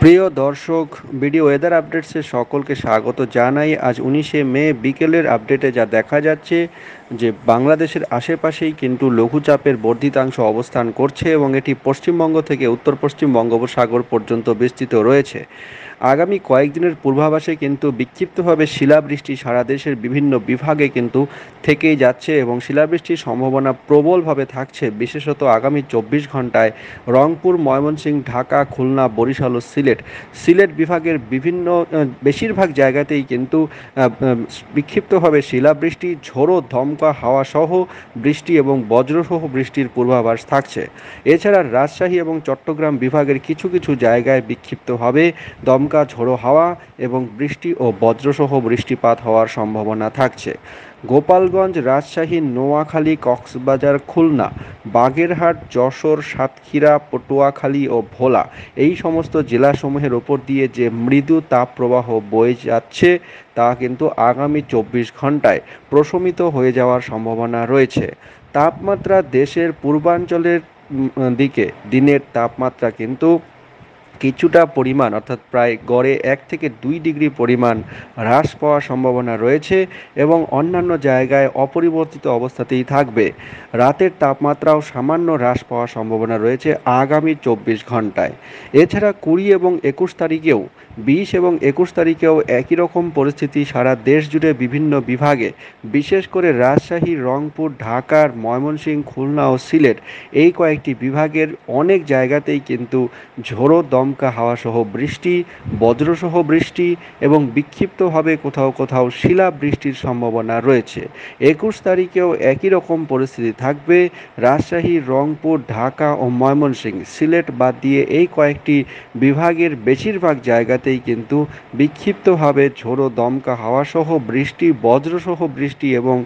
প্রিয় দর্শক, video weather আপডেটসে সকলকে স্বাগত জানাই। আজ 19শে মে বিকেলের আপডেটে যা দেখা যাচ্ছে যে বাংলাদেশের আশেপাশেই কিন্তু লঘুচাপের বর্ধিতাংশ অবস্থান করছে এবং এটি পশ্চিমবঙ্গ থেকে উত্তর পশ্চিম বঙ্গোপসাগর পর্যন্ত বিস্তৃত রয়েছে। আগামী কয়েকদিনের পূর্বাভাসে কিন্তু বিক্ষিপ্তভাবে শিলাবৃষ্টি সারা দেশের বিভিন্ন বিভাগে কিন্তু থেকেই যাচ্ছে এবং শিলাবৃষ্টির সম্ভাবনা প্রবলভাবে থাকছে, বিশেষত আগামী 24 ঘন্টায় রংপুর, ময়মনসিংহ, ঢাকা, খুলনা, বরিশাল ও সিলেট বিভাগের বেশিরভাগ জায়গাতেই কিন্তু বিক্ষিপ্তভাবে শিলাবৃষ্টি, ঝোড়ো দমকা হাওয়া সহ বৃষ্টি এবং বজ্রসহ বৃষ্টির পূর্বাভাস থাকছে। এছাড়া রাজশাহী এবং চট্টগ্রাম বিভাগের কিছু কিছু জায়গায় বিক্ষিপ্তভাবে দমকা ঝোড়ো হাওয়া এবং বৃষ্টি ও বজ্রসহ বৃষ্টিপাত হওয়ার সম্ভাবনা থাকছে। গোপালগঞ্জ, রাজশাহী, নোয়াখালী, কক্সবাজার, খুলনা, বাগেরহাট, যশোর, সাতক্ষীরা, পটুয়াখালী ও ভোলা এই সমস্ত জেলাসমূহের ওপর দিয়ে যে মৃদু তাপপ্রবাহ বয়ে যাচ্ছে তা কিন্তু আগামী 24 ঘন্টায় প্রশমিত হয়ে যাওয়ার সম্ভাবনা রয়েছে। তাপমাত্রা দেশের পূর্বাঞ্চলের দিকে দিনের তাপমাত্রা কিন্তু কিছুটা পরিমাণ, অর্থাৎ প্রায় গড়ে 1 থেকে 2 ডিগ্রি পরিমাণ হ্রাস পাওয়ার সম্ভাবনা রয়েছে এবং অন্যান্য জায়গায় অপরিবর্তিত অবস্থাতেই থাকবে। রাতের তাপমাত্রাও সামান্য হ্রাস পাওয়ার সম্ভাবনা রয়েছে আগামী 24 ঘন্টায়। এছাড়া 20 এবং 21 তারিখেও 20 এবং 21 তারিখেও একই রকম পরিস্থিতি সারা দেশ জুড়ে বিভিন্ন বিভাগে, বিশেষ করে রাজশাহী, রংপুর, ঢাকার, ময়মনসিংহ, খুলনা ও সিলেট এই কয়েকটি বিভাগের অনেক জায়গাতেই কিন্তু ঝোড়ো দমকা হাওয়াসহ বৃষ্টি, বজ্রসহ বৃষ্টি এবং বিক্ষিপ্তভাবে কোথাও কোথাও শিলাবৃষ্টির সম্ভাবনা রয়েছে। 21 তারিখেও একই রকম পরিস্থিতি থাকবে। রাজশাহী, রংপুর, ঢাকা ও ময়মনসিংহ, সিলেট বাদ দিয়ে এই কয়েকটি বিভাগের বেশিরভাগ জায়গাতেই কিন্তু বিক্ষিপ্তভাবে ঝোড়ো দমকা হাওয়াসহ বৃষ্টি, বজ্রসহ বৃষ্টি এবং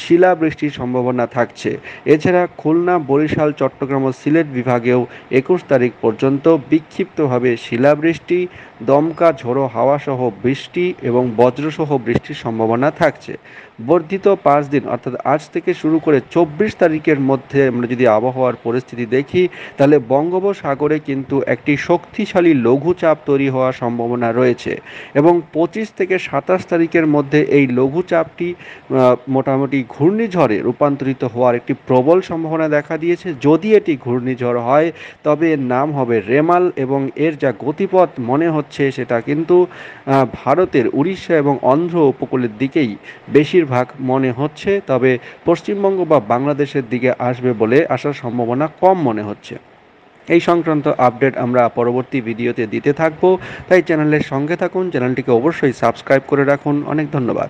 শিলাবৃষ্টির সম্ভাবনা থাকছে। এছাড়া খুলনা, বরিশাল, চট্টগ্রাম ও সিলেট বিভাগেও 21 তারিখ পর্যন্ত বিক্ষিপ্তভাবে শিলাবৃষ্টি, দমকা ঝোড়ো হাওয়াসহ বৃষ্টি এবং বজ্রসহ বৃষ্টির সম্ভাবনা থাকছে। বর্ধিত 5 দিন, অর্থাৎ আজ থেকে শুরু করে 24 তারিখের মধ্যে আমরা যদি আবহাওয়ার পরিস্থিতি দেখি, তাহলে বঙ্গোপসাগরে কিন্তু একটি শক্তিশালী লঘুচাপ তৈরি হওয়ার সম্ভাবনা রয়েছে এবং 25 থেকে 27 তারিখের মধ্যে এই লঘুচাপটি মোটামুটি ঘূর্ণিঝড়ে রূপান্তরিত হওয়ার একটি প্রবল সম্ভাবনা দেখা দিয়েছে। যদি এটি ঘূর্ণিঝড় হয় তবে এর নাম হবে রেমাল এবং এর যা গতিপথ মনে হচ্ছে সেটা কিন্তু ভারতের উড়িষ্যা এবং অন্ধ্র উপকূলের দিকেই বেশিরভাগ মনে হচ্ছে, তবে পশ্চিমবঙ্গ বা বাংলাদেশের দিকে আসবে বলে আসার সম্ভাবনা কম মনে হচ্ছে। এই সংক্রান্ত আপডেট আমরা পরবর্তী ভিডিওতে দিতে থাকবো, তাই চ্যানেলের সঙ্গে থাকুন, চ্যানেলটিকে অবশ্যই সাবস্ক্রাইব করে রাখুন। অনেক ধন্যবাদ।